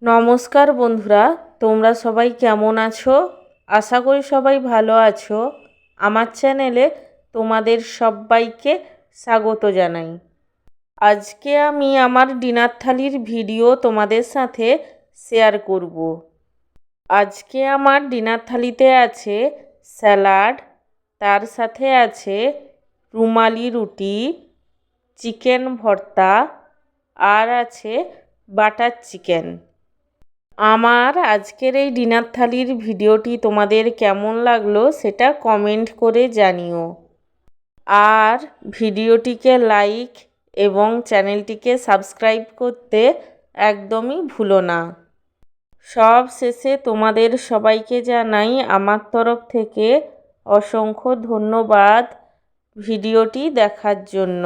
নমস্কার বন্ধুরা, তোমরা সবাই কেমন আছো? আশা করি সবাই ভালো আছো। আমার চ্যানেলে তোমাদের সবাইকে স্বাগত জানাই। আজকে আমি আমার ডিনার থালির ভিডিও তোমাদের সাথে শেয়ার করব। আজকে আমার ডিনার থালিতে আছে স্যালাড, তার সাথে আছে রুমালি রুটি, চিকেন ভর্তা আর আছে বাটার চিকেন। আমার আজকের এই ডিনার থালির ভিডিওটি তোমাদের কেমন লাগলো সেটা কমেন্ট করে জানিও। আর ভিডিওটিকে লাইক এবং চ্যানেলটিকে সাবস্ক্রাইব করতে একদমই ভুলো না। সব শেষে তোমাদের সবাইকে জানাই আমার তরফ থেকে অসংখ্য ধন্যবাদ ভিডিওটি দেখার জন্য।